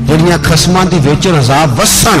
ਜਿਹੜੀਆਂ ਖਸਮਾਂ ਦੀ ਵਿੱਚ ਰਜ਼ਾਬ ਵਸਣ,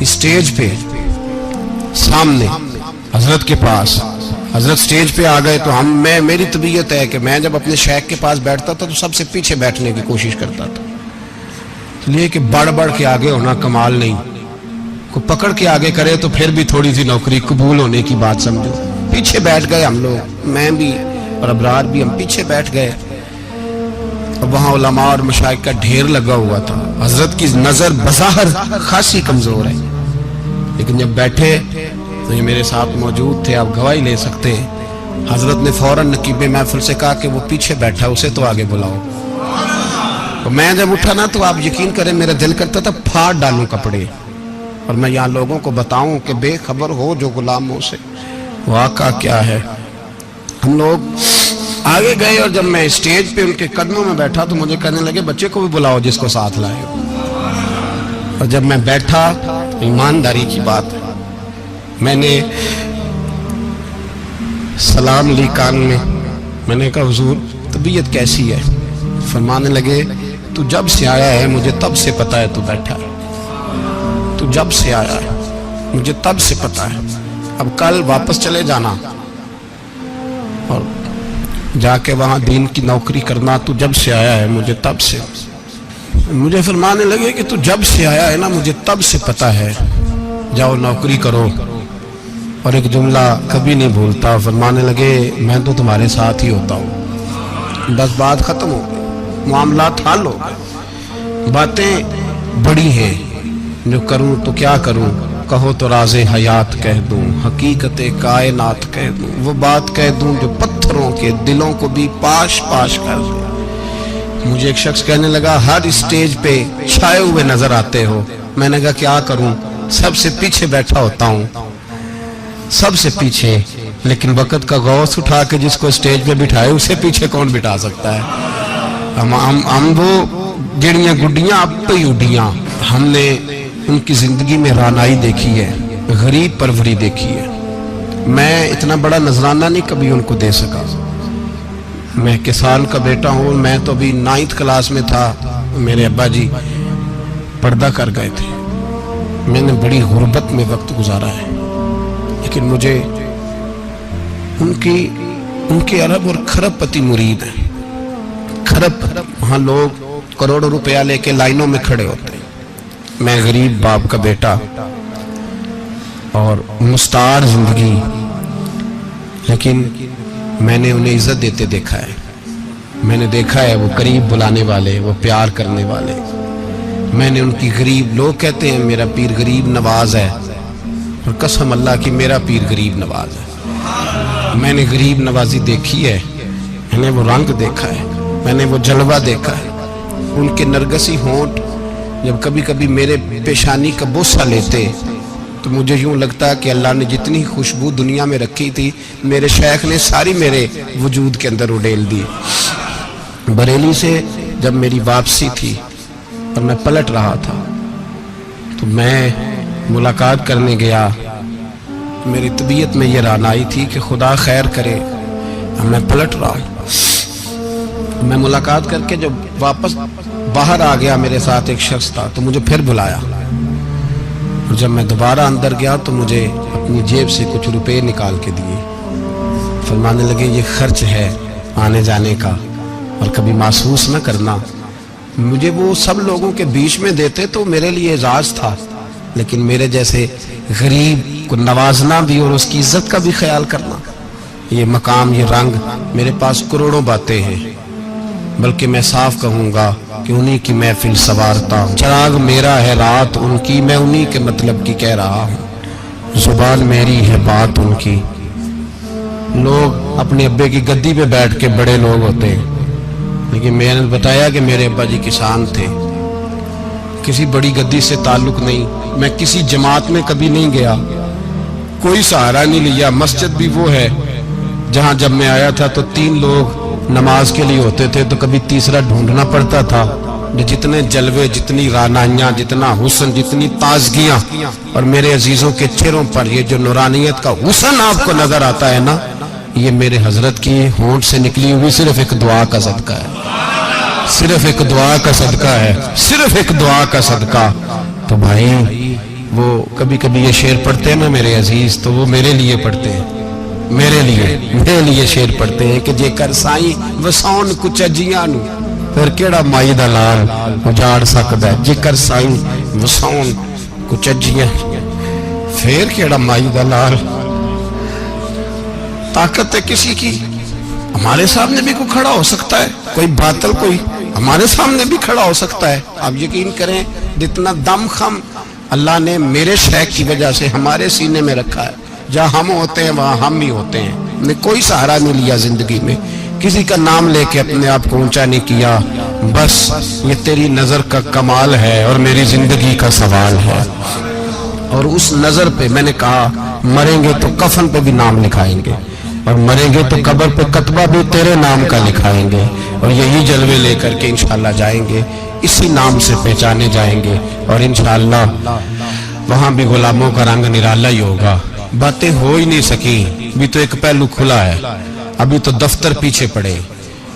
اسٹیج پہ سامنے حضرت کے پاس، حضرت سٹیج پہ آ گئے تو میری طبیعت ہے کہ میں جب اپنے شیخ کے پاس بیٹھتا تھا تو سب سے پیچھے بیٹھنے کی کوشش کرتا تھا، اس لیے کہ بڑھ بڑھ کے آگے ہونا کمال نہیں، کو پکڑ کے آگے کرے تو پھر بھی تھوڑی سی نوکری قبول ہونے کی بات سمجھو۔ پیچھے بیٹھ گئے ہم لوگ، میں بھی اور ابرار بھی، ہم پیچھے بیٹھ گئے، اور وہاں علماء اور مشائخ کا ڈھیر لگا ہوا تھا۔ حضرت کی نظر بظاہر خاصی کمزور ہے، لیکن جب بیٹھے تو یہ میرے ساتھ موجود تھے، آپ گواہی لے سکتے ہیں، حضرت نے فوراً نقیب محفل سے کہا کہ وہ پیچھے بیٹھا، اسے تو آگے بلاؤ۔ تو میں جب اٹھا نا تو آپ یقین کریں میرا دل کرتا تھا پھاڑ ڈالوں کپڑے، اور میں یہاں لوگوں کو بتاؤں کہ بے خبر ہو جو غلاموں سے واقعہ کیا ہے۔ ہم لوگ آگے گئے، اور جب میں اسٹیج پہ ان کے قدموں میں بیٹھا تو مجھے کہنے لگے بچے کو بھی بلاؤ جس کو ساتھ لائے ہو۔ اور جب میں بیٹھا، ایمانداری کی بات ہے، میں نے سلام لی کان میں نے کہا حضور طبیعت کیسی ہے؟ فرمانے لگے تو جب سے آیا ہے مجھے تب سے پتا ہے تو بیٹھا ہے، تو جب سے آیا ہے مجھے تب سے پتا ہے، اب کل واپس چلے جانا اور جا کے وہاں دین کی نوکری کرنا، تو جب سے آیا ہے مجھے تب سے۔ مجھے فرمانے لگے کہ تو جب سے آیا ہے نا مجھے تب سے پتا ہے، جاؤ نوکری کرو۔ اور ایک جملہ کبھی نہیں بھولتا، فرمانے لگے میں تو تمہارے ساتھ ہی ہوتا ہوں، بس بات ختم ہو گئی، معاملات حل ہو گئے۔ باتیں بڑی ہیں، جو کروں تو کیا کروں، کہو تو راز حیات کہہ دوں، حقیقت کائنات کہہ دوں، وہ بات کہہ دوں جو پتھروں کے دلوں کو بھی پاش پاش کر دے۔ مجھے ایک شخص کہنے لگا ہر اسٹیج پہ چھائے ہوئے نظر آتے ہو۔ میں نے کہا کیا کروں، سب سے پیچھے بیٹھا ہوتا ہوں، سب سے پیچھے، لیکن وقت کا غوث اٹھا کے جس کو اسٹیج پہ بٹھائے اسے پیچھے کون بٹھا سکتا ہے؟ ہم وہ جڑیاں گڈیاں اب پہ ہی اڈیاں، ہم نے ان کی زندگی میں رانائی دیکھی ہے، غریب پروری دیکھی ہے۔ میں اتنا بڑا نذرانہ نہیں کبھی ان کو دے سکا، میں کسان کا بیٹا ہوں، میں تو ابھی 9th کلاس میں تھا، میرے ابا جی پردہ کر گئے تھے، میں نے بڑی غربت میں وقت گزارا ہے، لیکن مجھے ان کے عرب اور کھرب پتی مرید ہیں۔ کھرب وہاں لوگ کروڑوں روپیہ لے کے لائنوں میں کھڑے ہوتے ہیں، میں غریب باپ کا بیٹا اور مستعار زندگی، لیکن میں نے انہیں عزت دیتے دیکھا ہے، میں نے دیکھا ہے وہ قریب بلانے والے، وہ پیار کرنے والے۔ میں نے ان کی غریب، لوگ کہتے ہیں میرا پیر غریب نواز ہے، اور قسم اللہ کی میرا پیر غریب نواز ہے۔ میں نے غریب نوازی دیکھی ہے، میں نے وہ رنگ دیکھا ہے، میں نے وہ جلوہ دیکھا ہے۔ ان کے نرگسی ہونٹ جب کبھی کبھی میرے پیشانی کا بوسہ لیتے تو مجھے یوں لگتا کہ اللہ نے جتنی خوشبو دنیا میں رکھی تھی میرے شیخ نے ساری میرے وجود کے اندر اڈیل دی۔ بریلی سے جب میری واپسی تھی اور میں پلٹ رہا تھا تو میں ملاقات کرنے گیا، میری طبیعت میں یہ رانائی تھی کہ خدا خیر کرے، میں پلٹ رہا ہوں۔ میں ملاقات کر کے جب واپس باہر آ گیا، میرے ساتھ ایک شخص تھا تو مجھے پھر بلایا، اور جب میں دوبارہ اندر گیا تو مجھے اپنی جیب سے کچھ روپے نکال کے دیے، فرمانے لگے یہ خرچ ہے آنے جانے کا، اور کبھی محسوس نہ کرنا۔ مجھے وہ سب لوگوں کے بیچ میں دیتے تو میرے لیے اعزاز تھا، لیکن میرے جیسے غریب کو نوازنا بھی اور اس کی عزت کا بھی خیال کرنا، یہ مقام، یہ رنگ، میرے پاس کروڑوں باتیں ہیں، بلکہ میں صاف کہوں گا کہ انہی کی محفل سوارتا ہوں، چراغ میرا ہے رات ان کی، میں انہی کے مطلب کی کہہ رہا ہوں، زبان میری ہے بات ان کی۔ لوگ اپنے ابے کی گدی پہ بیٹھ کے بڑے لوگ ہوتے ہیں، لیکن میں نے بتایا کہ میرے ابا جی کسان تھے، کسی بڑی گدی سے تعلق نہیں، میں کسی جماعت میں کبھی نہیں گیا، کوئی سہارا نہیں لیا۔ مسجد بھی وہ ہے جہاں جب میں آیا تھا تو 3 لوگ نماز کے لیے ہوتے تھے تو کبھی تیسرا ڈھونڈنا پڑتا تھا۔ جتنے جلوے، جتنی رانائیاں، جتنا حسن، جتنی تازگیاں، اور میرے عزیزوں کے چہروں پر یہ جو نورانیت کا حسن آپ کو نظر آتا ہے نا، یہ میرے حضرت کی ہونٹ سے نکلی ہوئی صرف ایک دعا کا صدقہ ہے، صرف ایک دعا کا صدقہ ہے، صرف ایک دعا کا صدقہ۔ تو بھائی وہ کبھی کبھی یہ شعر پڑھتے ہیں نا میرے عزیز، تو وہ میرے لیے پڑھتے ہیں، میرے لیے شعر پڑھتے ہیں کہ جے کر سائیں وساؤن کچھ اجیاں نو پھر کیڑا مائی دا لال اجاڑ سکدا ہے، جے کر سائیں وساؤن کچھ اجیاں پھر کیڑا مائی دا لال۔ طاقت ہے کسی کی، ہمارے سامنے بھی کوئی کھڑا ہو سکتا ہے، کوئی باطل کوئی ہمارے سامنے بھی کھڑا ہو سکتا ہے۔ آپ یقین کریں جتنا دم خم اللہ نے میرے شیخ کی وجہ سے ہمارے سینے میں رکھا ہے، جہاں ہم ہوتے ہیں وہاں ہم بھی ہوتے ہیں۔ ہم نے کوئی سہارا نہیں لیا زندگی میں، کسی کا نام لے کے اپنے آپ کو اونچا نہیں کیا، بس یہ تیری نظر کا کمال ہے اور میری زندگی کا سوال ہے۔ اور اس نظر پہ میں نے کہا مریں گے تو کفن پہ بھی نام لکھائیں گے، اور مریں گے تو قبر پہ کتبہ بھی تیرے نام کا لکھائیں گے، اور یہی جلوے لے کر کے انشاءاللہ جائیں گے، اسی نام سے پہچانے جائیں گے، اور انشاءاللہ وہاں بھی غلاموں کا رنگ نرالا ہی ہوگا۔ باتیں ہو ہی نہیں سکی، بھی تو ایک پہلو کھلا ہے، ابھی تو دفتر پیچھے پڑے،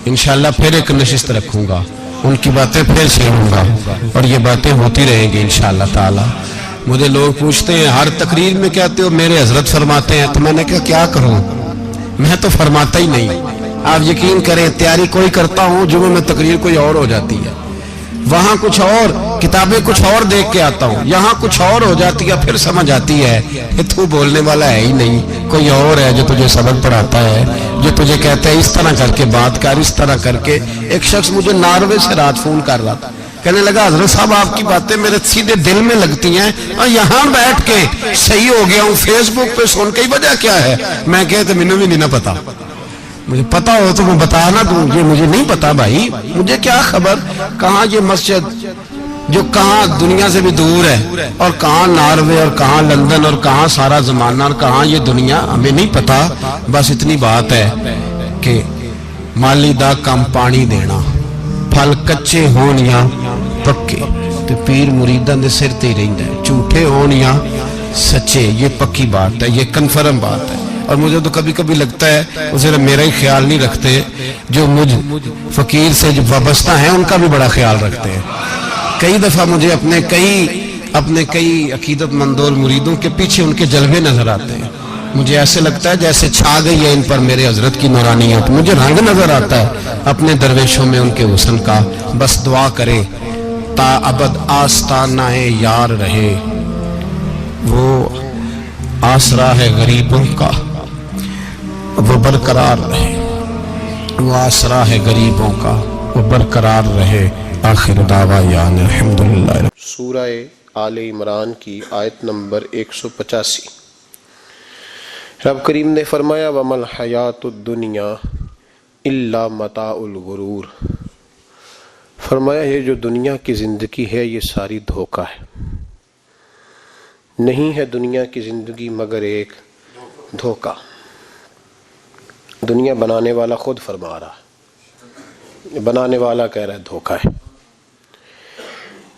انشاءاللہ پھر ایک نشست رکھوں گا، ان کی باتیں پھر سنوں گا، اور یہ باتیں ہوتی رہیں گی انشاءاللہ تعالی۔ مجھے لوگ پوچھتے ہیں ہر تقریر میں کہتے ہو میرے حضرت فرماتے ہیں، تو میں نے کہا کیا کروں، میں تو فرماتا ہی نہیں۔ آپ یقین کریں تیاری کوئی کرتا ہوں، جمعہ میں تقریر کوئی اور ہو جاتی ہے، وہاں کچھ اور کتابیں کچھ اور دیکھ کے آتا ہوں، یہاں کچھ اور ہو جاتی ہے، پھر سمجھ آتی ہے کہ تو بولنے والا ہے ہی نہیں، کوئی اور ہے جو تجھے سبق پڑھاتا ہے، جو تجھے کہتا ہے اس طرح کر کے بات کر، اس طرح کر کے۔ ایک شخص مجھے ناروے سے رات فون کر رہا تھا، کہنے لگا حضرت صاحب آپ کی باتیں میرے سیدھے دل میں لگتی ہیں، اور یہاں بیٹھ کے صحیح ہو گیا ہوں، فیس بک پہ سن کے وجہ کیا ہے؟ میں کہتے مجھے بھی نہیں پتا، مجھے پتا ہو تو میں بتا نہ دوں، یہ مجھے نہیں پتا بھائی، مجھے کیا خبر کہاں یہ مسجد جو کہاں دنیا سے بھی دور ہے، اور کہاں ناروے اور کہاں لندن اور کہاں سارا زمانہ اور کہاں یہ دنیا، ہمیں نہیں پتا۔ بس اتنی بات ہے کہ مالی دا کم پانی دینا، پھل کچے ہون یا پکے تو پیر مریداں دے سر تے ہی رہندا ہے، جھوٹے ہون یا سچے، یہ پکی بات ہے، یہ کنفرم بات ہے۔ اور مجھے تو کبھی کبھی لگتا ہے وہ صرف میرا ہی خیال نہیں رکھتے، جو مجھ فقیر سے جو وابستہ ہیں ان کا بھی بڑا خیال رکھتے ہیں۔ کئی دفعہ مجھے اپنے کئی عقیدت مند اور مریدوں کے پیچھے ان کے جلوے نظر آتے ہیں، مجھے ایسے لگتا ہے جیسے چھا گئی ہے ان پر میرے حضرت کی نورانیت، مجھے رنگ نظر آتا ہے اپنے درویشوں میں ان کے حسن کا۔ بس دعا کرے تا ابد آستانہ یار رہے، وہ آسرا ہے غریبوں کا، وہ برقرار رہے، وہ آسرا ہے غریبوں کا، وہ برقرار رہے۔ آخر دعویٰ یعنی الحمدللہ۔ سورہ آل عمران کی آیت نمبر 185۔ رب کریم نے فرمایا وَمَا الْحَيَاةُ الدُّنْيَا إِلَّا مَتَاعُ الْغُرُورِ، فرمایا یہ جو دنیا کی زندگی ہے یہ ساری دھوکہ ہے، نہیں ہے دنیا کی زندگی مگر ایک دھوکہ۔ دنیا بنانے والا خود فرما رہا ہے، بنانے والا کہہ رہا ہے دھوکہ ہے۔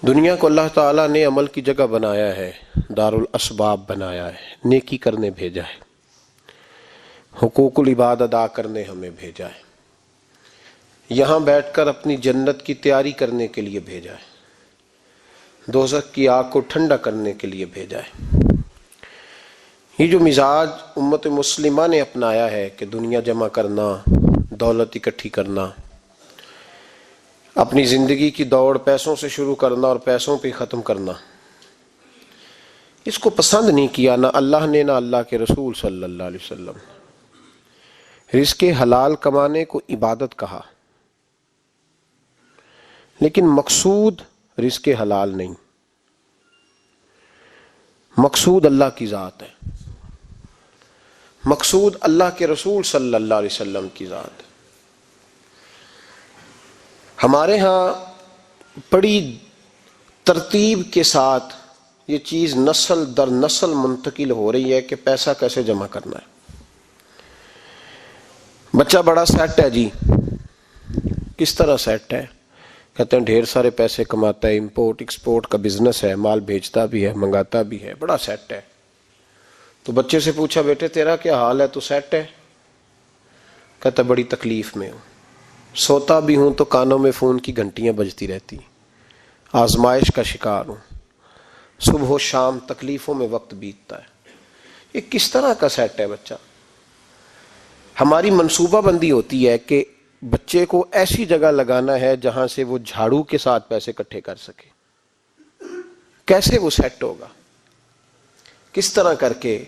دنیا کو اللہ تعالیٰ نے عمل کی جگہ بنایا ہے، دار الاسباب بنایا ہے، نیکی کرنے بھیجا ہے، حقوق العباد ادا کرنے ہمیں بھیجا ہے، یہاں بیٹھ کر اپنی جنت کی تیاری کرنے کے لیے بھیجا ہے، دوزخ کی آگ کو ٹھنڈا کرنے کے لیے بھیجا ہے۔ یہ جو مزاج امت مسلمہ نے اپنایا ہے کہ دنیا جمع کرنا، دولت اکٹھی کرنا، اپنی زندگی کی دوڑ پیسوں سے شروع کرنا اور پیسوں پہ ختم کرنا، اس کو پسند نہیں کیا نہ اللہ نے نہ اللہ کے رسول صلی اللہ علیہ وسلم۔ رزق حلال کمانے کو عبادت کہا، لیکن مقصود رزق حلال نہیں، مقصود اللہ کی ذات ہے، مقصود اللہ کے رسول صلی اللہ علیہ وسلم کی ذات ہے۔ ہمارے ہاں بڑی ترتیب کے ساتھ یہ چیز نسل در نسل منتقل ہو رہی ہے کہ پیسہ کیسے جمع کرنا ہے۔ بچہ بڑا سیٹ ہے جی، کس طرح سیٹ ہے؟ کہتے ہیں ڈھیر سارے پیسے کماتا ہے، امپورٹ ایکسپورٹ کا بزنس ہے، مال بیچتا بھی ہے، منگاتا بھی ہے، بڑا سیٹ ہے۔ تو بچے سے پوچھا بیٹے تیرا کیا حال ہے، تو سیٹ ہے؟ کہتا بڑی تکلیف میں ہوں، سوتا بھی ہوں تو کانوں میں فون کی گھنٹیاں بجتی رہتی، آزمائش کا شکار ہوں، صبح و شام تکلیفوں میں وقت بیتتا ہے. یہ کس طرح کا سیٹ ہے بچہ؟ ہماری منصوبہ بندی ہوتی ہے کہ بچے کو ایسی جگہ لگانا ہے جہاں سے وہ جھاڑو کے ساتھ پیسے اکٹھے کر سکے. کیسے وہ سیٹ ہوگا؟ کس طرح کر کے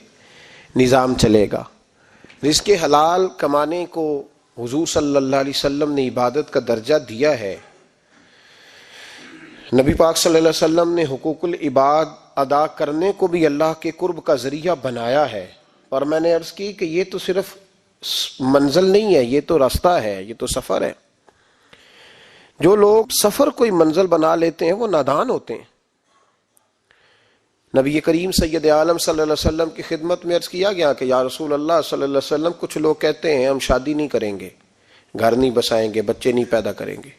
نظام چلے گا؟ رزق حلال کمانے کو حضور صلی اللہ علیہ وسلم نے عبادت کا درجہ دیا ہے. نبی پاک صلی اللہ علیہ وسلم نے حقوق العباد ادا کرنے کو بھی اللہ کے قرب کا ذریعہ بنایا ہے. اور میں نے عرض کی کہ یہ تو صرف منزل نہیں ہے، یہ تو راستہ ہے، یہ تو سفر ہے. جو لوگ سفر کوئی منزل بنا لیتے ہیں وہ نادان ہوتے ہیں. نبی کریم سید عالم صلی اللہ علیہ وسلم کی خدمت میں عرض کیا گیا کہ یا رسول اللہ صلی اللہ علیہ وسلم، کچھ لوگ کہتے ہیں ہم شادی نہیں کریں گے، گھر نہیں بسائیں گے، بچے نہیں پیدا کریں گے،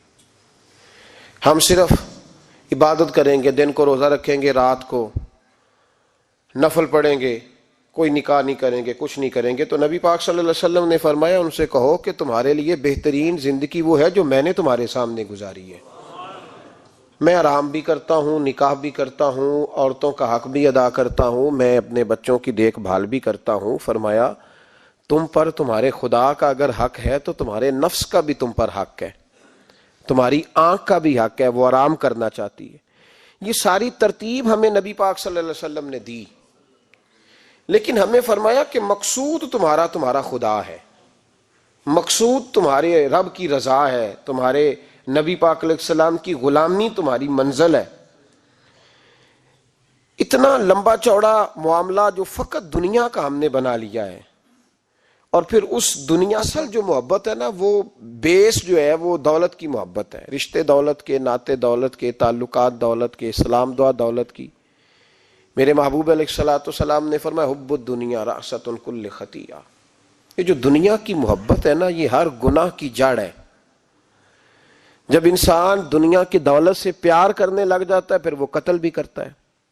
ہم صرف عبادت کریں گے، دن کو روزہ رکھیں گے، رات کو نفل پڑھیں گے، کوئی نکاح نہیں کریں گے، کچھ نہیں کریں گے. تو نبی پاک صلی اللہ علیہ وسلم نے فرمایا ان سے کہو کہ تمہارے لیے بہترین زندگی وہ ہے جو میں نے تمہارے سامنے گزاری ہے. میں آرام بھی کرتا ہوں، نکاح بھی کرتا ہوں، عورتوں کا حق بھی ادا کرتا ہوں، میں اپنے بچوں کی دیکھ بھال بھی کرتا ہوں. فرمایا تم پر تمہارے خدا کا اگر حق ہے تو تمہارے نفس کا بھی تم پر حق ہے، تمہاری آنکھ کا بھی حق ہے، وہ آرام کرنا چاہتی ہے. یہ ساری ترتیب ہمیں نبی پاک صلی اللہ علیہ وسلم نے دی، لیکن ہمیں فرمایا کہ مقصود تمہارا خدا ہے، مقصود تمہارے رب کی رضا ہے، تمہارے نبی پاک علیہ السلام کی غلامی تمہاری منزل ہے. اتنا لمبا چوڑا معاملہ جو فقط دنیا کا ہم نے بنا لیا ہے، اور پھر اس دنیا سے جو محبت ہے نا، وہ بیس جو ہے وہ دولت کی محبت ہے، رشتے دولت کے، ناطے دولت کے، تعلقات دولت کے، سلام دعا دولت کی. میرے محبوب علیہ الصلوۃ والسلام نے فرمایا حب الدنیا رأسۃ کل خطیئہ. یہ جو دنیا کی محبت ہے نا، یہ ہر گناہ کی جڑ ہے. جب انسان دنیا کی دولت سے پیار کرنے لگ جاتا ہے، پھر وہ قتل بھی کرتا ہے،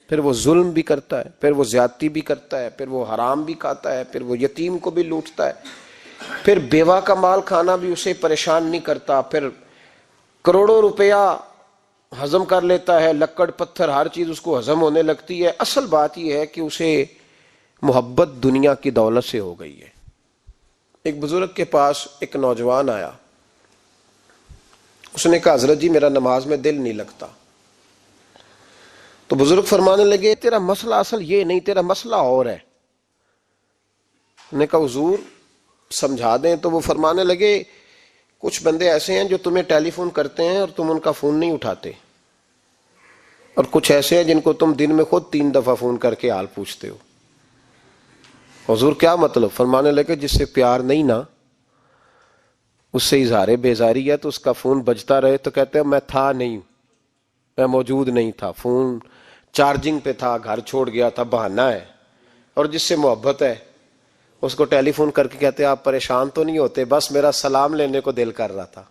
پھر وہ ظلم بھی کرتا ہے، پھر وہ زیادتی بھی کرتا ہے، پھر وہ حرام بھی کھاتا ہے، پھر وہ یتیم کو بھی لوٹتا ہے، پھر بیوہ کا مال کھانا بھی اسے پریشان نہیں کرتا، پھر کروڑوں روپیہ ہضم کر لیتا ہے، لکڑ پتھر ہر چیز اس کو ہضم ہونے لگتی ہے. اصل بات یہ ہے کہ اسے محبت دنیا کی دولت سے ہو گئی ہے. ایک بزرگ کے پاس ایک نوجوان آیا، اس نے کہا حضرت جی میرا نماز میں دل نہیں لگتا. تو بزرگ فرمانے لگے تیرا مسئلہ اصل یہ نہیں، تیرا مسئلہ اور ہے. نے کہا حضور سمجھا دیں. تو وہ فرمانے لگے کچھ بندے ایسے ہیں جو تمہیں ٹیلی فون کرتے ہیں اور تم ان کا فون نہیں اٹھاتے، اور کچھ ایسے ہیں جن کو تم دن میں خود 3 دفعہ فون کر کے حال پوچھتے ہو. حضور کیا مطلب؟ فرمانے لگے جس سے پیار نہیں نا، اس سے اظہار بیزاری ہے، تو اس کا فون بجتا رہے تو کہتے ہیں میں تھا نہیں، میں موجود نہیں تھا، فون چارجنگ پہ تھا، گھر چھوڑ گیا تھا، بہانہ ہے. اور جس سے محبت ہے اس کو ٹیلی فون کر کے کہتے ہیں آپ پریشان تو نہیں ہوتے، بس میرا سلام لینے کو دل کر رہا تھا.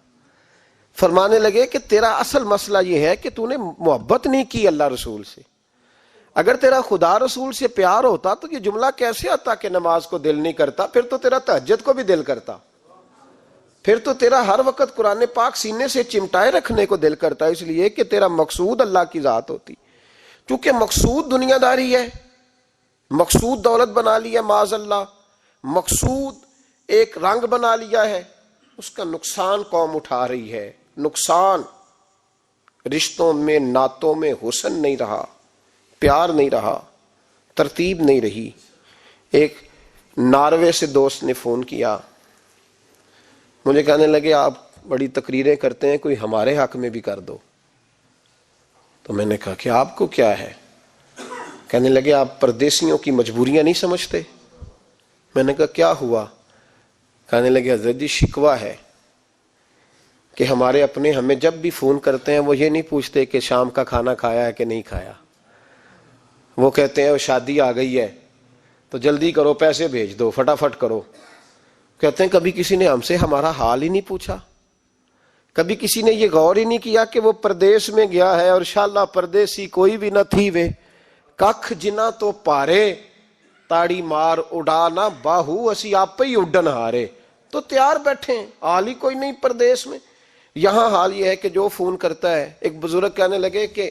فرمانے لگے کہ تیرا اصل مسئلہ یہ ہے کہ تو نے محبت نہیں کی اللہ رسول سے. اگر تیرا خدا رسول سے پیار ہوتا تو یہ جملہ کیسے آتا کہ نماز کو دل نہیں کرتا؟ پھر تو تیرا تہجد کو بھی دل کرتا، پھر تو تیرا ہر وقت قرآن پاک سینے سے چمٹائے رکھنے کو دل کرتا. اس لیے کہ تیرا مقصود اللہ کی ذات ہوتی. چونکہ مقصود دنیا داری ہے، مقصود دولت بنا لیا معاذ اللہ، مقصود ایک رنگ بنا لیا ہے، اس کا نقصان قوم اٹھا رہی ہے. نقصان رشتوں میں، نعتوں میں حسن نہیں رہا، پیار نہیں رہا، ترتیب نہیں رہی. ایک ناروے سے دوست نے فون کیا، مجھے کہنے لگے آپ بڑی تقریریں کرتے ہیں، کوئی ہمارے حق میں بھی کر دو. تو میں نے کہا کہ آپ کو کیا ہے؟ کہنے لگے آپ پردیسیوں کی مجبوریاں نہیں سمجھتے. میں نے کہا کیا ہوا؟ کہنے لگے حضرت جی شکوہ ہے کہ ہمارے اپنے ہمیں جب بھی فون کرتے ہیں وہ یہ نہیں پوچھتے کہ شام کا کھانا کھایا ہے کہ نہیں کھایا. وہ کہتے ہیں وہ شادی آ گئی ہے تو جلدی کرو، پیسے بھیج دو، فٹافٹ کرو. کہتے ہیں کبھی کسی نے ہم سے ہمارا حال ہی نہیں پوچھا، کبھی کسی نے یہ غور ہی نہیں کیا کہ وہ پردیس میں گیا ہے. اور انشاءاللہ پردیسی کوئی بھی نہ تھی وے ککھ جنا تو پارے تاڑی مار اڑا نہ باہو اسی آپ پہ ہی اڈن ہارے. تو تیار بیٹھے ہیں، حال ہی کوئی نہیں پردیس میں. یہاں حال یہ ہے کہ جو فون کرتا ہے. ایک بزرگ کہنے لگے کہ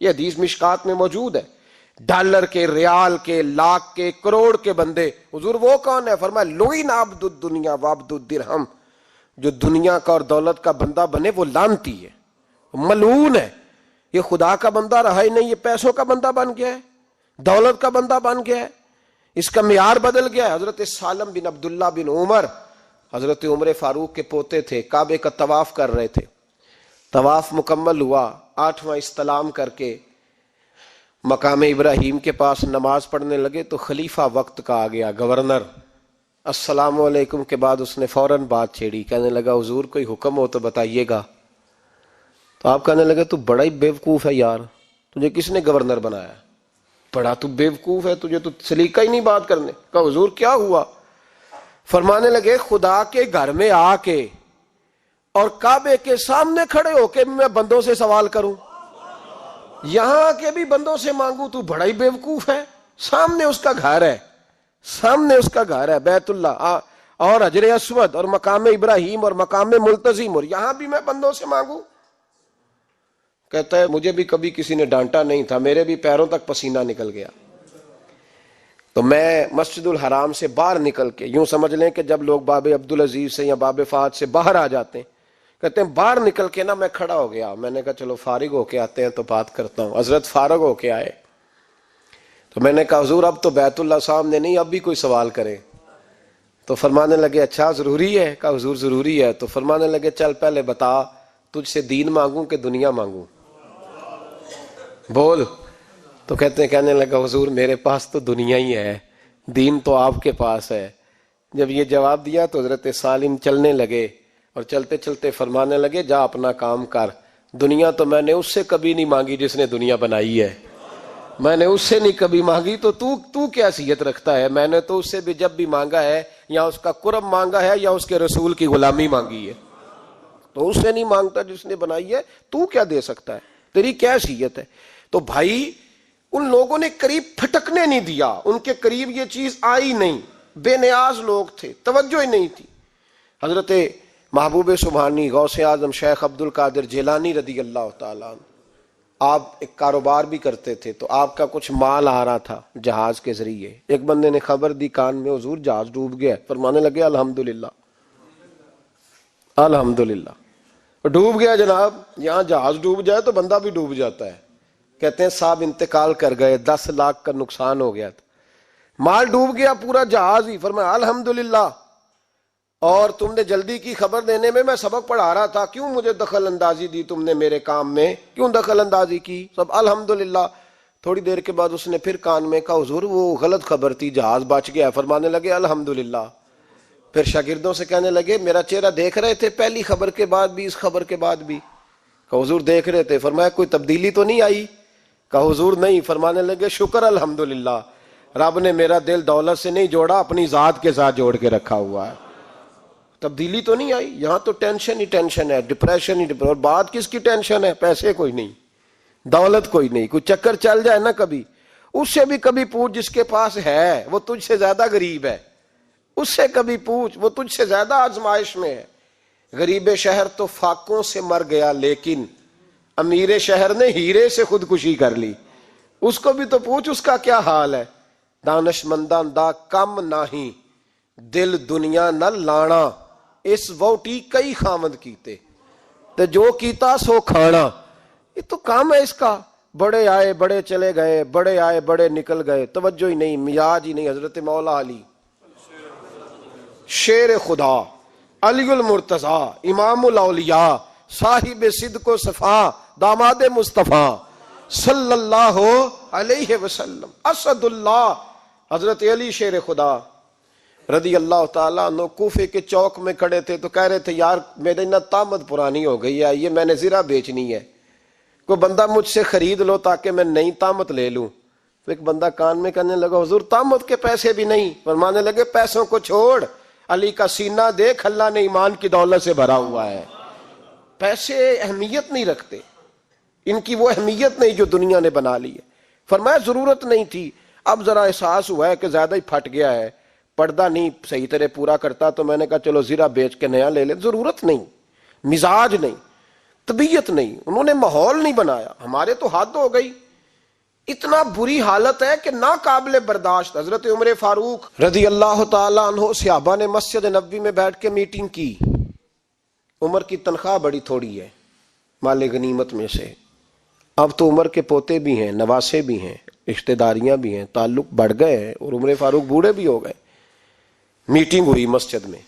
یہ حدیث مشکات میں موجود ہے. ڈالر کے، ریال کے، لاکھ کے، کروڑ کے بندے. حضور وہ کون ہے؟ فرمایا لعن عبد الدنیا وعبد الدرہم. جو دنیا کا اور دولت کا بندہ بنے وہ لعنتی ہے، ملعون ہے. یہ خدا کا بندہ رہا ہی نہیں، یہ پیسوں کا بندہ بن گیا ہے، دولت کا بندہ بن گیا ہے. اس کا معیار بدل گیا ہے. حضرت سالم بن عبداللہ بن عمر، حضرت عمر فاروق کے پوتے تھے، کعبے کا طواف کر رہے تھے. طواف مکمل ہوا، 8واں استلام کر کے مقام ابراہیم کے پاس نماز پڑھنے لگے تو خلیفہ وقت کا آ گیا، گورنر. السلام علیکم کے بعد اس نے فوراً بات چھیڑی، کہنے لگا حضور کوئی حکم ہو تو بتائیے گا. تو آپ کہنے لگے تو بڑا ہی بیوقوف ہے یار، تجھے کس نے گورنر بنایا؟ بڑا تو بیوقوف ہے، تجھے تو سلیقہ ہی نہیں بات کرنے کا. حضور کیا ہوا؟ فرمانے لگے خدا کے گھر میں آ کے اور کعبے کے سامنے کھڑے ہو کے میں بندوں سے سوال کروں، یہاں آ کے بھی بندوں سے مانگوں، تو بڑا ہی بیوقوف ہے. سامنے اس کا گھر ہے، سامنے اس کا گھر ہے بیت اللہ اور حجر اسود اور مقام ابراہیم اور مقام ملتزم، اور یہاں بھی میں بندوں سے مانگوں. کہتا ہے مجھے بھی کبھی کسی نے ڈانٹا نہیں تھا، میرے بھی پیروں تک پسینہ نکل گیا. تو میں مسجد الحرام سے باہر نکل کے، یوں سمجھ لیں کہ جب لوگ باب عبدالعزیز سے یا باب فہد سے باہر آ جاتے ہیں، کہتے ہیں باہر نکل کے نا میں کھڑا ہو گیا. میں نے کہا چلو فارغ ہو کے آتے ہیں تو بات کرتا ہوں. حضرت فارغ ہو کے آئے تو میں نے کہا حضور اب تو بیت اللہ سامنے نہیں، اب بھی کوئی سوال کرے. تو فرمانے لگے اچھا ضروری ہے؟ کہا حضور ضروری ہے. تو فرمانے لگے چل پہلے بتا تجھ سے دین مانگوں کہ دنیا مانگوں، بول. تو کہنے لگا حضور میرے پاس تو دنیا ہی ہے، دین تو آپ کے پاس ہے. جب یہ جواب دیا تو حضرت سالم چلنے لگے اور چلتے چلتے فرمانے لگے جا اپنا کام کر، دنیا تو میں نے اس سے کبھی نہیں مانگی جس نے دنیا بنائی ہے، میں نے اس سے نہیں کبھی مانگی، تو کیا حیثیت رکھتا ہے؟ میں نے تو اس سے بھی جب بھی مانگا ہے یا اس کا قرب مانگا ہے یا اس کے رسول کی غلامی مانگی ہے، تو اس سے نہیں مانگتا جس نے بنائی ہے. تو کیا دے سکتا ہے؟ تیری کیا حیثیت ہے؟ تو بھائی ان لوگوں نے قریب پھٹکنے نہیں دیا، ان کے قریب یہ چیز آئی نہیں. بے نیاز لوگ تھے، توجہ ہی نہیں تھی. حضرت محبوب سبحانی غوث اعظم شیخ عبد القادر جیلانی رضی اللہ تعالیٰ عنہ، آپ ایک کاروبار بھی کرتے تھے تو آپ کا کچھ مال آ رہا تھا جہاز کے ذریعے. ایک بندے نے خبر دی کان میں حضور جہاز ڈوب گیا. فرمانے لگے الحمدللہ الحمدللہ. ڈوب گیا جناب، یہاں جہاز ڈوب جائے تو بندہ بھی ڈوب جاتا ہے. کہتے ہیں صاحب انتقال کر گئے، 10 لاکھ کا نقصان ہو گیا تھا، مال ڈوب گیا پورا جہاز ہی. فرمایا الحمدللہ، اور تم نے جلدی کی خبر دینے میں سبق پڑھا رہا تھا، کیوں مجھے دخل اندازی دی تم نے میرے کام میں، کیوں دخل اندازی کی؟ سب الحمدللہ. تھوڑی دیر کے بعد اس نے پھر کان میں کہا حضور وہ غلط خبر تھی، جہاز بچ گیا. فرمانے لگے الحمدللہ. پھر شاگردوں سے کہنے لگے میرا چہرہ دیکھ رہے تھے پہلی خبر کے بعد بھی، اس خبر کے بعد بھی؟ کہا حضور دیکھ رہے تھے. فرمایا کوئی تبدیلی تو نہیں آئی؟ کہا حضور نہیں. فرمانے لگے شکر الحمدللہ، رب نے میرا دل دولت سے نہیں جوڑا، اپنی ذات کے ساتھ جوڑ کے رکھا ہوا ہے. تبدیلی تو نہیں آئی. یہاں تو ٹینشن ہی ٹینشن ہے، ڈپریشن ہی ڈپریشن. اور بات کس کی ٹینشن ہے؟ پیسے کوئی نہیں، دولت کوئی نہیں. کوئی چکر چل جائے نا کبھی، اس سے بھی کبھی پوچھ جس کے پاس ہے وہ تجھ سے زیادہ غریب ہے، اس سے کبھی پوچھ وہ تجھ سے زیادہ آزمائش میں ہے. غریب شہر تو فاقوں سے مر گیا لیکن امیر شہر نے ہیرے سے خودکشی کر لی. اس کو بھی تو پوچھ اس کا کیا حال ہے. دانش مندان دا کم نہیں، دل دنیا نہ لانا، اس ووٹی کئی خامد کیتے تے جو کیتا سو کھانا. یہ تو کام ہے اس کا. بڑے آئے بڑے چلے گئے، بڑے آئے بڑے نکل گئے، توجہ ہی نہیں، مزاج ہی نہیں. حضرت مولا علی شیر خدا، علی المرتضی، امام الاولیاء، صاحب صدق و صفا، داماد مصطفیٰ صلی اللہ علیہ وسلم، اسد اللہ، حضرت علی شیر خدا رضی اللہ تعالیٰ عنہ کوفے کے چوک میں کھڑے تھے تو کہہ رہے تھے یار میری نا طامت پرانی ہو گئی ہے، یہ میں نے زرہ بیچنی ہے، کوئی بندہ مجھ سے خرید لو تاکہ میں نئی طامت لے لوں. تو ایک بندہ کان میں کہنے لگا حضور طامت کے پیسے بھی نہیں. فرمانے لگے پیسوں کو چھوڑ، علی کا سینہ دیکھ، اللہ نے ایمان کی دولت سے بھرا ہوا ہے. پیسے اہمیت نہیں رکھتے، ان کی وہ اہمیت نہیں جو دنیا نے بنا لی ہے. فرمایا ضرورت نہیں تھی، اب ذرا احساس ہوا ہے کہ زیادہ ہی پھٹ گیا ہے، پردہ نہیں صحیح طرح پورا کرتا، تو میں نے کہا چلو زرہ بیچ کے نیا لے لیں. ضرورت نہیں، مزاج نہیں. طبیعت نہیں, انہوں نے ماحول نہیں بنایا. ہمارے تو حد ہو گئی, اتنا بری حالت ہے کہ ناقابل برداشت. حضرت عمر فاروق رضی اللہ تعالیٰ عنہ صحابہ نے مسجد نبوی میں بیٹھ کے میٹنگ کی. عمر کی تنخواہ بڑی تھوڑی ہے مال غنیمت میں سے, اب تو عمر کے پوتے بھی ہیں, نواسے بھی ہیں, رشتہ داریاں بھی ہیں, تعلق بڑھ گئے ہیں, اور عمر فاروق بوڑھے بھی ہو گئے. میٹنگ ہوئی مسجد میں,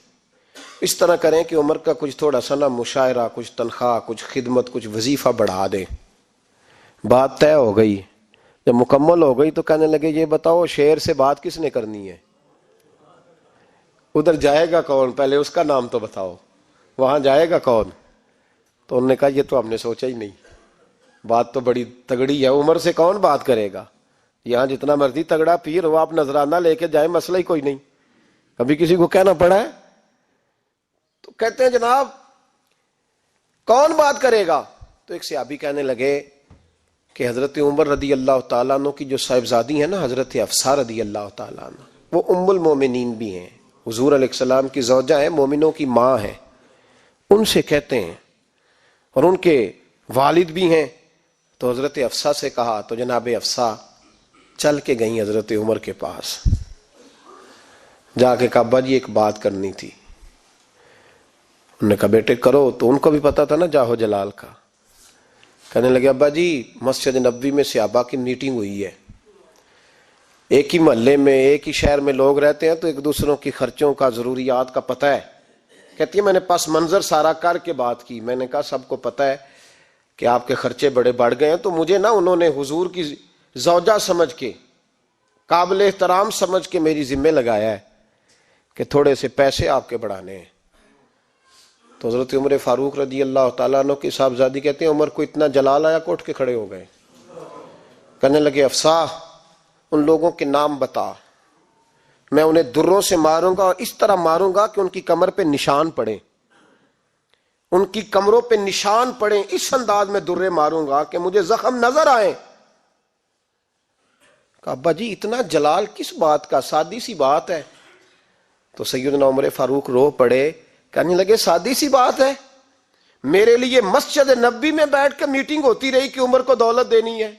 اس طرح کریں کہ عمر کا کچھ تھوڑا سا نا مشاعرہ, کچھ تنخواہ, کچھ خدمت, کچھ وظیفہ بڑھا دیں. بات طے ہو گئی. جب مکمل ہو گئی تو کہنے لگے یہ بتاؤ شیر سے بات کس نے کرنی ہے, ادھر جائے گا کون, پہلے اس کا نام تو بتاؤ, وہاں جائے گا کون. تو انہوں نے کہا یہ تو ہم نے سوچا ہی نہیں, بات تو بڑی تگڑی ہے, عمر سے کون بات کرے گا, یہاں جتنا مرضی تگڑا پیر ہو آپ نذرانہ لے کے جائیں مسئلہ ہی کوئی نہیں. کبھی کسی کو کہنا پڑا ہے؟ تو کہتے ہیں جناب کون بات کرے گا. تو ایک صحابی کہنے لگے کہ حضرت عمر رضی اللہ تعالیٰ عنہ کی جو صاحبزادی ہیں نا حضرت حفصہ رضی اللہ تعالیٰ عنہ, وہ ام المومنین بھی ہیں, حضور علیہ السلام کی زوجہ ہیں, مومنوں کی ماں ہیں, ان سے کہتے ہیں, اور ان کے والد بھی ہیں. تو حضرت حفصہ سے کہا تو جناب حفصہ چل کے گئیں حضرت عمر کے پاس, جا کے کہا ابا جی ایک بات کرنی تھی. انہوں نے کہا بیٹے کرو. تو ان کو بھی پتا تھا نا جاہو جلال کا. کہنے لگے ابا جی مسجد نبوی میں صحابہ کی میٹنگ ہوئی ہے, ایک ہی محلے میں ایک ہی شہر میں لوگ رہتے ہیں تو ایک دوسروں کی خرچوں کا ضروریات کا پتہ ہے. کہتی ہے میں نے پس منظر سارا کر کے بات کی. میں نے کہا سب کو پتہ ہے کہ آپ کے خرچے بڑے بڑھ گئے ہیں, تو مجھے نا انہوں نے حضور کی زوجہ سمجھ کے, قابل احترام سمجھ کے میری ذمہ لگایا ہے کہ تھوڑے سے پیسے آپ کے بڑھانے ہیں. تو حضرت عمر فاروق رضی اللہ تعالیٰ عنہ کی صاحبزادی کہتے ہیں عمر کو اتنا جلال آیا کہ اٹھ کے کھڑے ہو گئے. کہنے لگے حفصہ ان لوگوں کے نام بتا, میں انہیں دروں سے ماروں گا, اور اس طرح ماروں گا کہ ان کی کمر پہ نشان پڑے, ان کی کمروں پہ نشان پڑے, اس انداز میں درے ماروں گا کہ مجھے زخم نظر آئے. کہا ابا جی اتنا جلال کس بات کا, سادی سی بات ہے. تو سیدنا عمر فاروق رو پڑے, کہنے لگے سادی سی بات ہے, میرے لیے مسجد نبوی میں بیٹھ کے میٹنگ ہوتی رہی کہ عمر کو دولت دینی ہے.